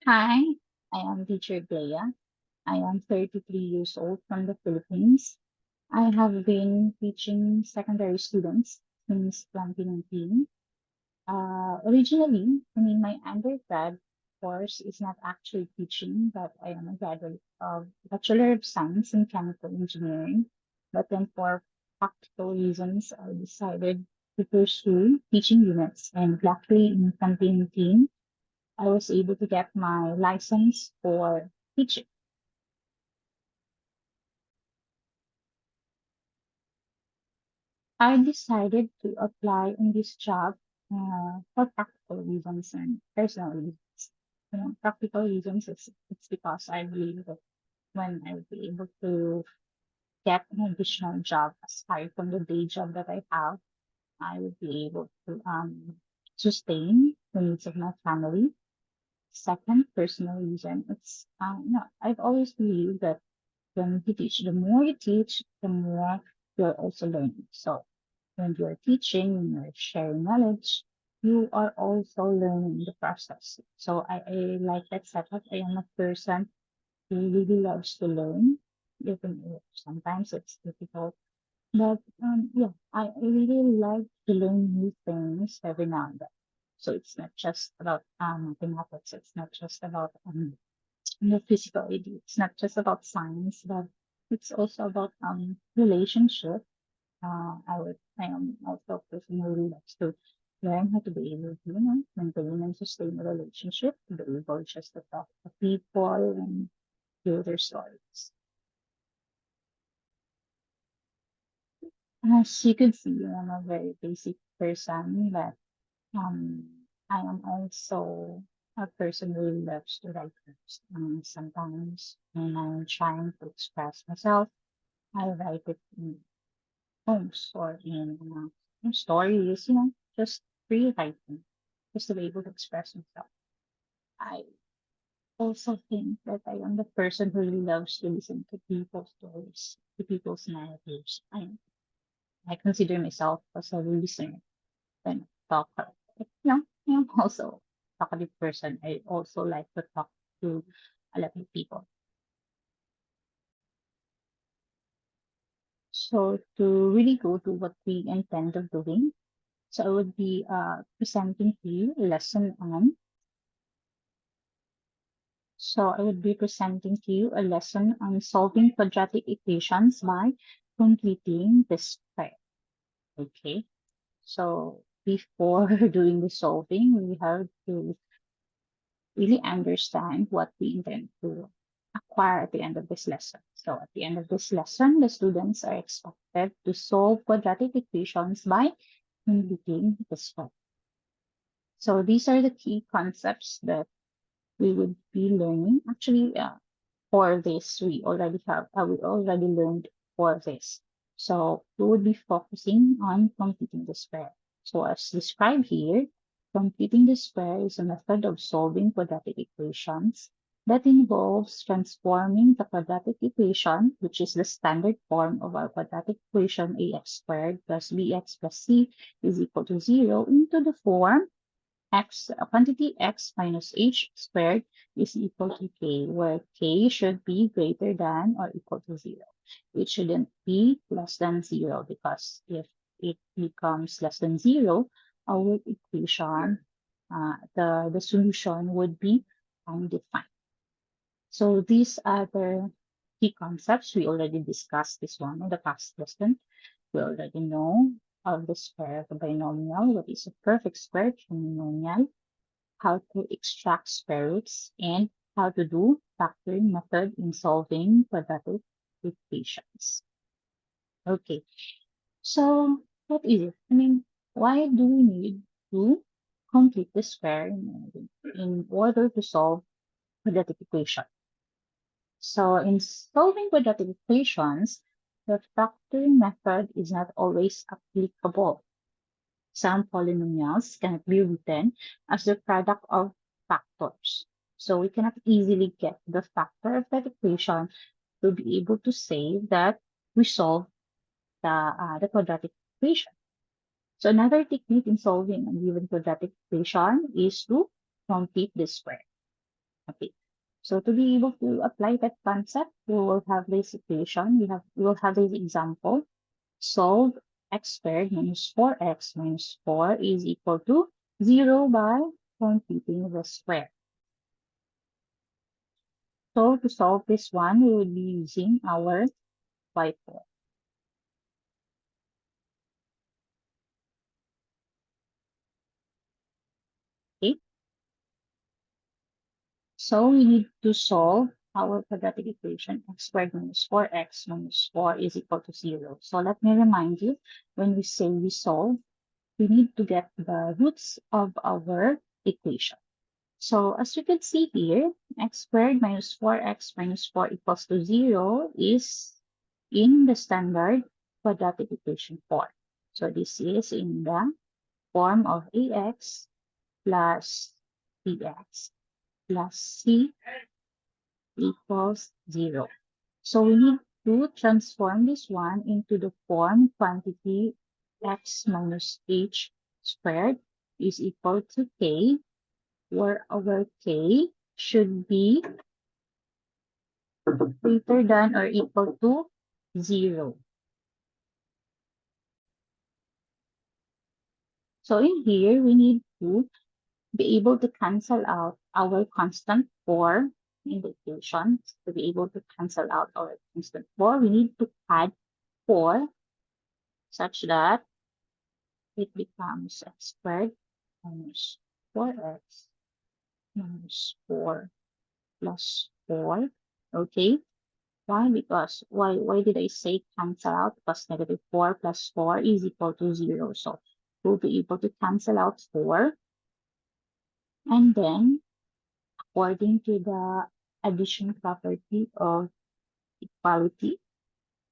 Hi, I am teacher Glea. I am 33 years old from the Philippines. I have been teaching secondary students since 2019. Originally, my undergrad course is not actually teaching, but I am a graduate of Bachelor of Science in Chemical Engineering. But then for practical reasons, I decided to pursue teaching units. And luckily in 2019, I was able to get my license for teaching. I decided to apply in this job for practical reasons and personal reasons. Practical reasons it's because I believe that when I will be able to get an additional job aside from the day job that I have, I will be able to sustain the needs of my family. Second, personal reason, I've always believed that when you teach, the more you teach, the more you're also learning. So when you're teaching, when you're sharing knowledge, you are also learning the process. So I like that setup. I am a person who really loves to learn, even if sometimes it's difficult. But yeah, I really like to learn new things every now and then. So it's not just about mathematics. It's not just about the physical ID. It's not just about science, but it's also about relationship. I am also a person who really likes to learn how to be able to, maintain and sustain a relationship, to be able just to talk to people and hear their stories. As you could see, I'm a very basic person, but I am also a person who really loves to write books. Sometimes when I'm trying to express myself, I write it in poems or in stories, just free writing, just to be able to express myself. I also think that I am the person who really loves to listen to people's stories, to people's narratives. I consider myself as a listener than a talker. But, I am also a talkative person. I also like to talk to a lot of people. So to really go to what we intend of doing, so I would be presenting to you a lesson on. So I would be presenting to you a lesson on solving quadratic equations by completing the square. Okay. So before doing the solving, we have to really understand what we intend to acquire at the end of this lesson. So at the end of this lesson, the students are expected to solve quadratic equations by completing the square. So these are the key concepts that we would be learning. Actually, for this, we already learned for this. So we would be focusing on completing the square. So as described here, completing the square is a method of solving quadratic equations that involves transforming the quadratic equation, which is the standard form of our quadratic equation ax squared plus bx plus c is equal to 0, into the form quantity x minus h squared is equal to k, where k should be greater than or equal to 0. It shouldn't be less than 0, because if it becomes less than 0, our equation, the solution would be undefined. So these are the key concepts. We already discussed this one in the past lesson. We already know of the square of a binomial, what is a perfect square trinomial, how to extract square roots, and how to do factoring method in solving quadratic equations. Okay, so what is it? Why do we need to complete the square in order to solve quadratic equation? So in solving quadratic equations, the factoring method is not always applicable. Some polynomials cannot be written as the product of factors. So we cannot easily get the factor of that equation to be able to say that we solve the quadratic equation. So another technique in solving a given quadratic equation is to complete the square. Okay. So to be able to apply that concept, we will have this equation. We will have this example. Solve x squared minus 4x minus 4 is equal to 0 by computing the square. So to solve this one, we will be using our whiteboard. Okay. So we need to solve our quadratic equation x squared minus 4x minus 4 is equal to 0. So let me remind you, when we say we solve, we need to get the roots of our equation. So as you can see here, x squared minus 4x minus 4 equals to 0 is in the standard quadratic equation form. So this is in the form of ax plus bx plus c equals 0. So we need to transform this one into the form quantity x minus h squared is equal to k, where our k should be greater than or equal to 0. So in here, we need to be able to cancel out our constant 4 in the equation. To be able to cancel out our constant 4, we need to add 4 such that it becomes x squared minus 4x minus 4 plus 4. Okay. Why? Because why did I say cancel out? Because negative 4 plus 4 is equal to 0. So we'll be able to cancel out 4. And then, according to the addition property of equality,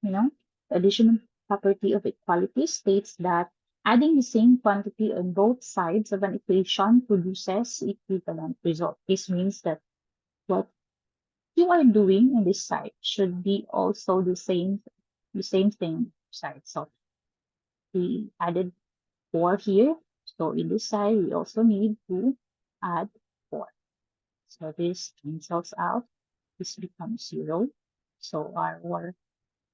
you know, the addition property of equality states that adding the same quantity on both sides of an equation produces equivalent result. This means that what you are doing in this side should be also the same thing side. So we added 4 here. So in this side, we also need to add 4. So this cancels out. This becomes 0. So our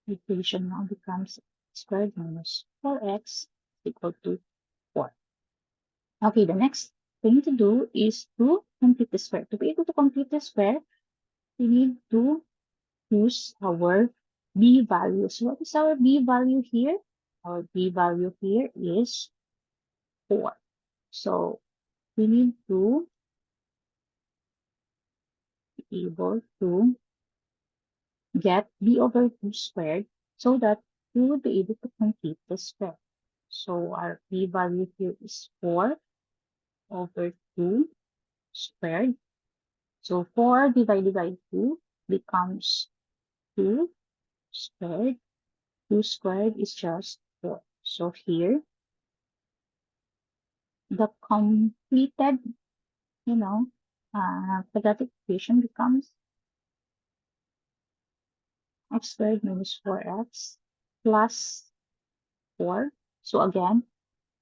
equation now becomes squared minus 4x equal to 4. Okay, the next thing to do is to complete the square. To be able to complete the square, we need to use our b value. So what is our b value here? Our b value here is 4. So we need to be able to get b over 2 squared so that we will be able to complete the square. So our b value here is 4 over 2 squared. So 4 divided by 2 becomes 2 squared. 2 squared is just 4. So here, the completed, quadratic equation becomes x squared minus 4x plus 4. So again,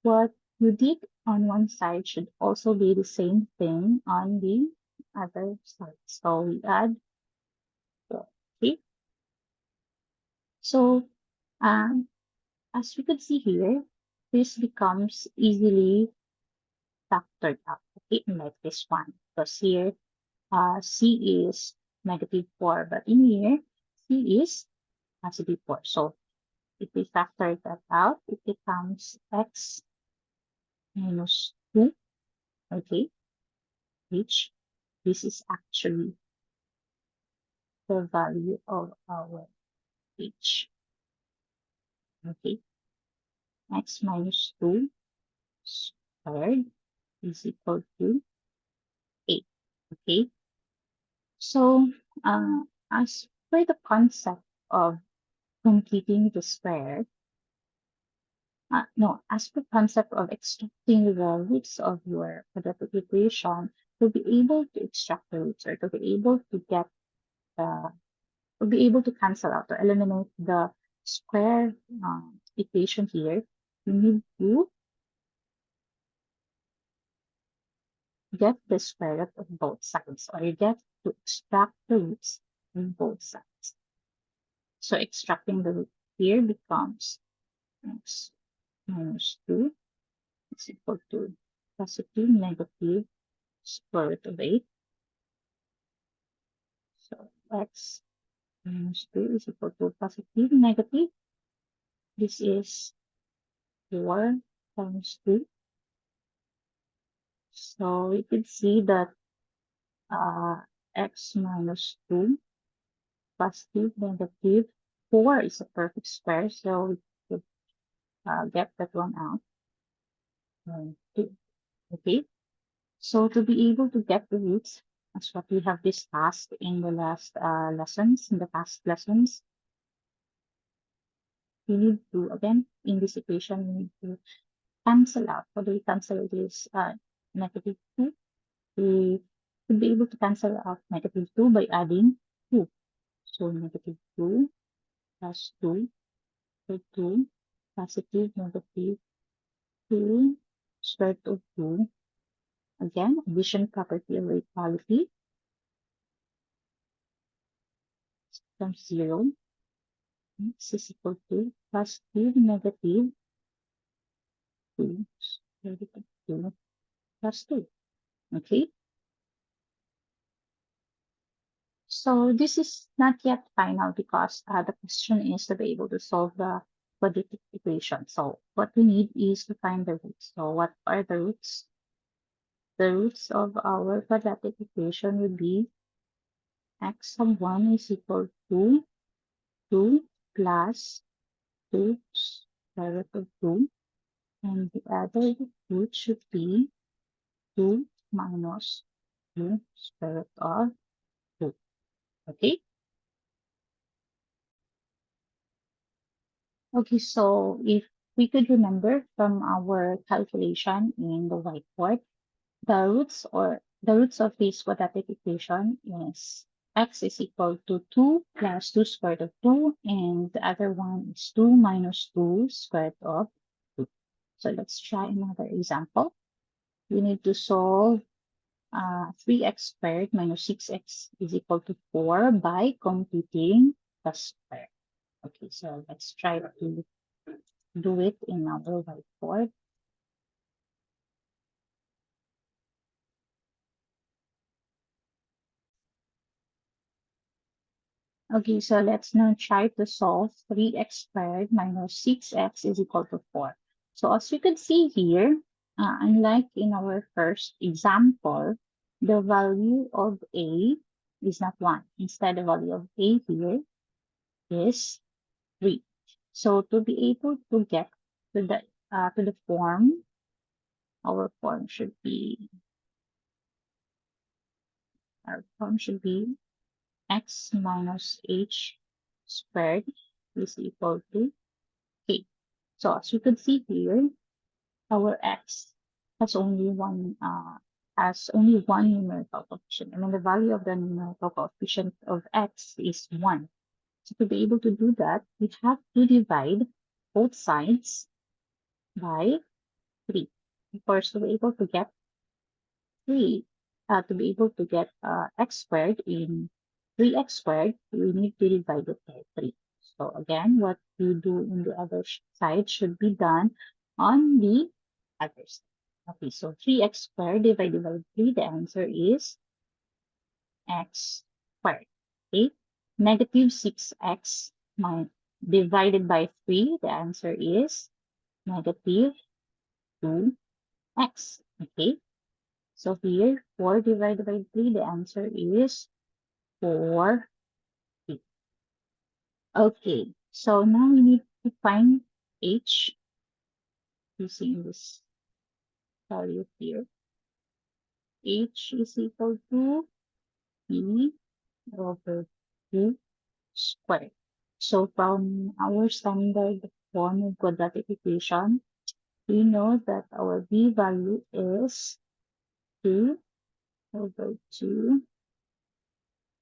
what you did on one side should also be the same thing on the other side. So we add 4. Okay. So as we could see here, this becomes easily factored out. Okay, like this one. Because here c is negative 4, but in here c is positive 4. So if we factor that out, it becomes x minus 2, okay, which this is actually the value of our h, okay. X minus 2 squared is equal to 8, okay. So as per the concept of completing the square, no, as per concept of extracting the roots of your quadratic equation, to be able to extract the roots or to be able to get the, to be able to cancel out or eliminate the square equation here, you need to get the square root of both sides, or you get to extract the roots of both sides. So extracting the root here becomes x minus 2 is equal to positive, negative square root of 8. So x minus 2 is equal to positive, negative. This is 4 times 2. So we could see that x minus 2, positive, negative. 4 is a perfect square, so we could get that one out. 2. Okay, so to be able to get the roots, as what we have discussed in the last lessons, in the past lessons, we need to, again, in this equation, we need to cancel out. How do we cancel this negative 2? We should be able to cancel out negative 2 by adding 2. So negative 2 plus 2 equal to positive negative 2 square root of 2. Again, addition property of equality becomes 0. X is equal to positive negative 2 square root of 2 plus 2. Okay, so this is not yet final because the question is to be able to solve the quadratic equation. So what we need is to find the roots. So what are the roots? The roots of our quadratic equation would be x sub 1 is equal to 2 plus 2 square root of 2, and the other root should be 2 minus 2 square root of 2. Okay? Okay, so if we could remember from our calculation in the whiteboard, the roots of this quadratic equation is x is equal to 2 plus 2 square root of 2, and the other one is 2 minus 2 square root of 2. So let's try another example. We need to solve 3x squared minus 6x is equal to 4 by computing the square. Okay, so let's try to do it in our whiteboard. Okay, so let's now try to solve 3x squared minus 6x is equal to 4. So as you can see here, unlike in our first example, the value of a is not 1. Instead, the value of a here is 3. So to be able to get to the form, our form should be x minus h squared is equal to k. So as you can see here, our x has only one numerical coefficient. I mean, the value of the numerical coefficient of x is 1. So to be able to do that, we have to divide both sides by 3. Of course, to be able to get 3, to be able to get x squared in 3x squared, we need to divide it by 3. So again, what we do on the other side should be done on the other side. Okay, so 3x squared divided by 3, the answer is x squared. Okay, negative 6x divided by 3, the answer is negative 2x. Okay, so here 4 divided by 3, the answer is 4. Okay, so now we need to find h using this value here. H is equal to p over 2 squared. So from our standard form of quadratic equation, we know that our b value is 2 over 2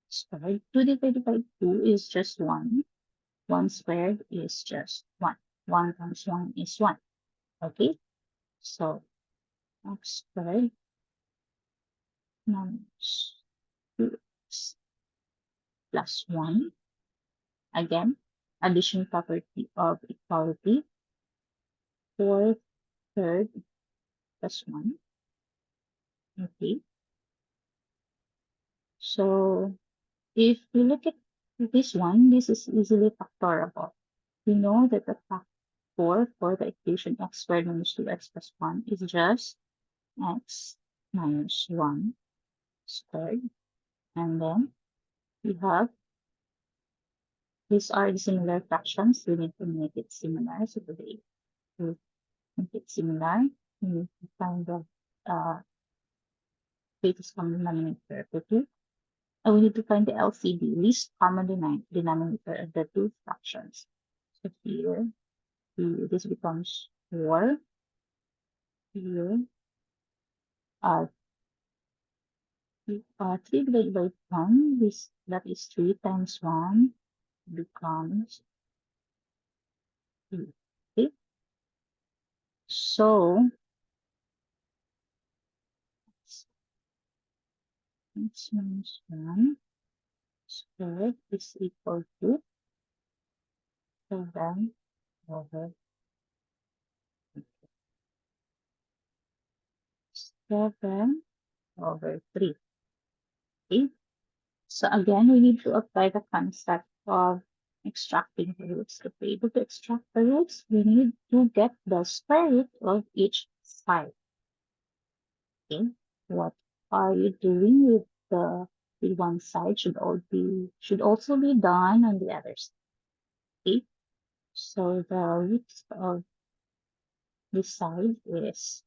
squared. 2 divided by 2 is just 1. 1 squared is just 1. 1 times 1 is 1. Okay, so x squared minus 2x plus 1. Again, addition property of equality. 4 third plus 1. Okay. So if we look at this one, this is easily factorable. We know that the factor for the equation x squared minus 2x plus 1 is just x minus 1 squared. And then we have these are the similar fractions. We need to make it similar. So today we make it similar. We need to find the greatest common denominator of the two. And we need to find the LCD, least common denominator of the two fractions. So here, this becomes 4. Here, uh, 3 divided by 1, that is 3 times 1 becomes 2. Okay, so x minus 1 squared is equal to 7 over 7 over 3. Okay, so again, we need to apply the concept of extracting the roots. To be able to extract the roots, we need to get the square root of each side. Okay, what are you doing with the one side should also be done on the other side. Okay, so the roots of this side is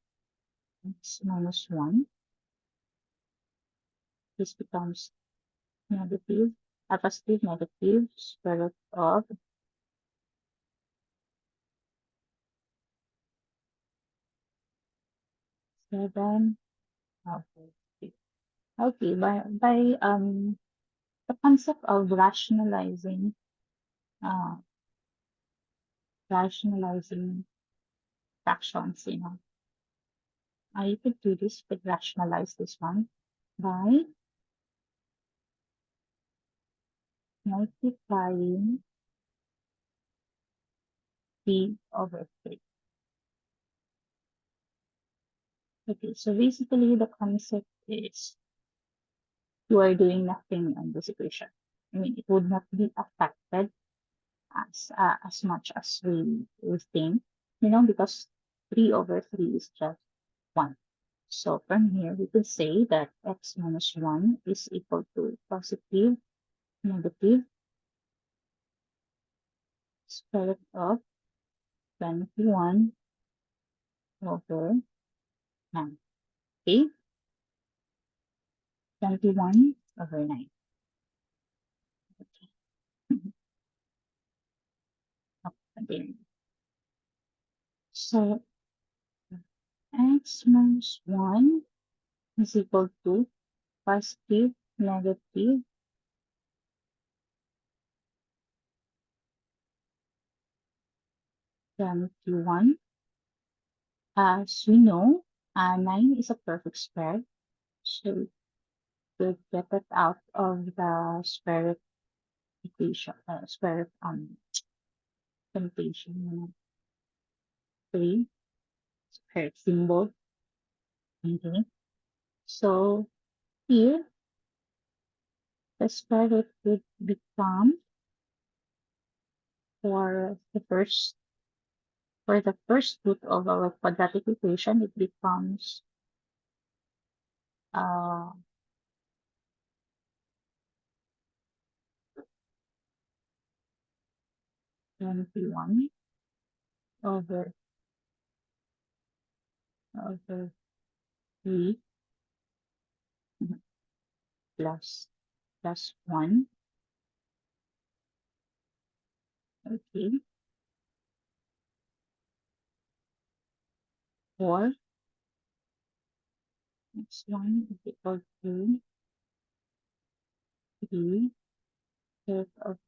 x minus 1. This becomes negative, a positive negative square root of 7 over 3. Okay, by the concept of uh, rationalizing fractions, you could do this, but rationalize this one by multiplying 3 over 3. Okay, so basically the concept is you are doing nothing on this equation. I mean, it would not be affected as much as we think, because 3 over 3 is just 1. So from here, we could say that x minus 1 is equal to positive negative square root of 21 over 9. Okay, 21 over 9. Okay. Okay. So x minus 1 is equal to positive negative 21. As we know, 9 is a perfect square. So we get it out of the square root equation, square root connotation, 3, square symbol. Okay. So here, the square root would become for the first root of our quadratic equation, it becomes uh, 21 over 3 plus 1. Okay. Or x1 is equal to 3 root of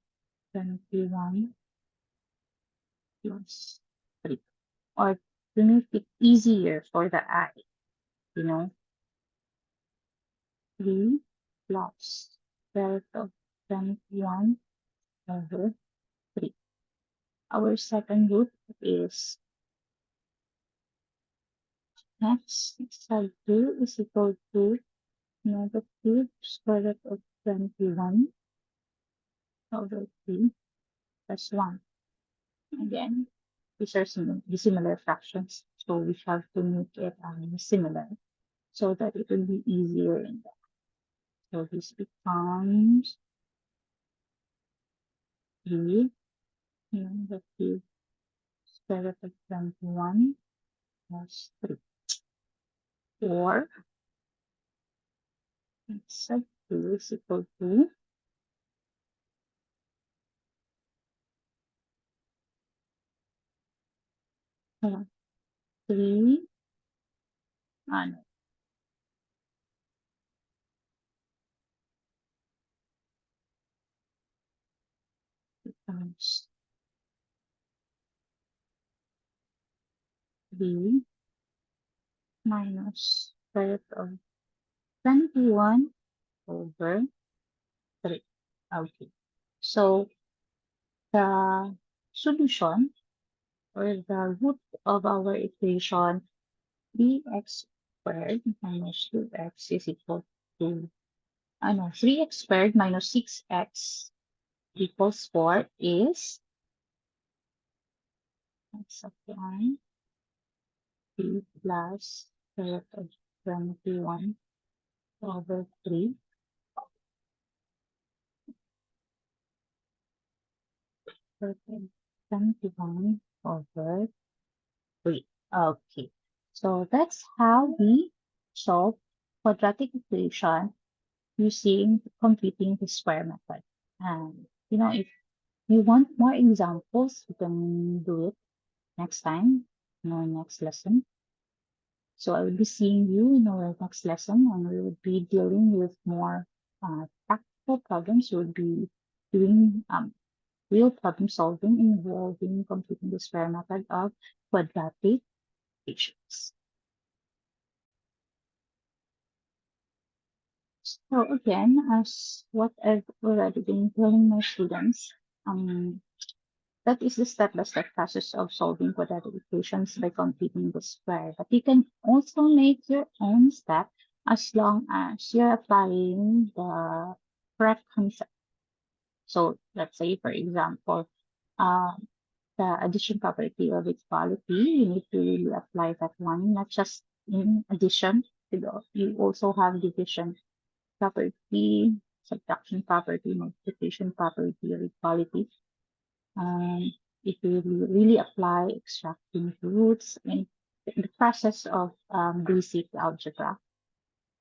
21 plus 3. Or to make it easier for the eye, you know, 3 plus square root of 21 over 3. Our second root is x sub 2 is equal to negative square root of 21 over 3 plus 1. Again, these are dissimilar fractions, so we have to make it similar so that it will be easier in that. So this becomes 3 negative square root of 21 plus 3. Or x sub 2 is equal to 3 ano, becomes 3 minus square root of 21 over 3. Okay. So the solution or the root of our equation 3x squared minus 2x is equal to 3x squared minus 6x equals 4 is x of 1 3 plus square root of 21 over 3 square 21 over 3. Okay, so that's how we solve quadratic equation using completing the square method. And if you want more examples, you can do it next time in our next lesson. So I will be seeing you in our next lesson, and we will be dealing with more practical problems. We will be doing real problem solving involving completing the square method of quadratic equations. So again, as what I've already been telling my students, that is the step-by-step process of solving quadratic equations by completing the square. But you can also make your own step as long as you're applying the correct concept. So let's say, for example, uh, the addition property of equality, you need to really apply that one, not just in addition. You also have division property, subtraction property, multiplication property of equality. If you really apply extracting roots in the process of basic algebra,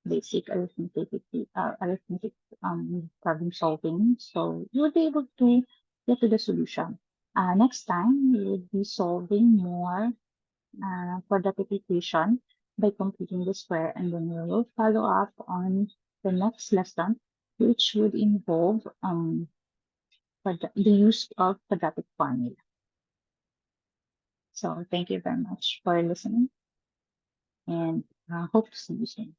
basic arithmetic problem solving, so you will be able to get to the solution. Next time, we will be solving more quadratic equation by completing the square, and then we will follow up on the next lesson, which would involve the use of quadratic formula. So thank you very much for listening, and hope to see you soon.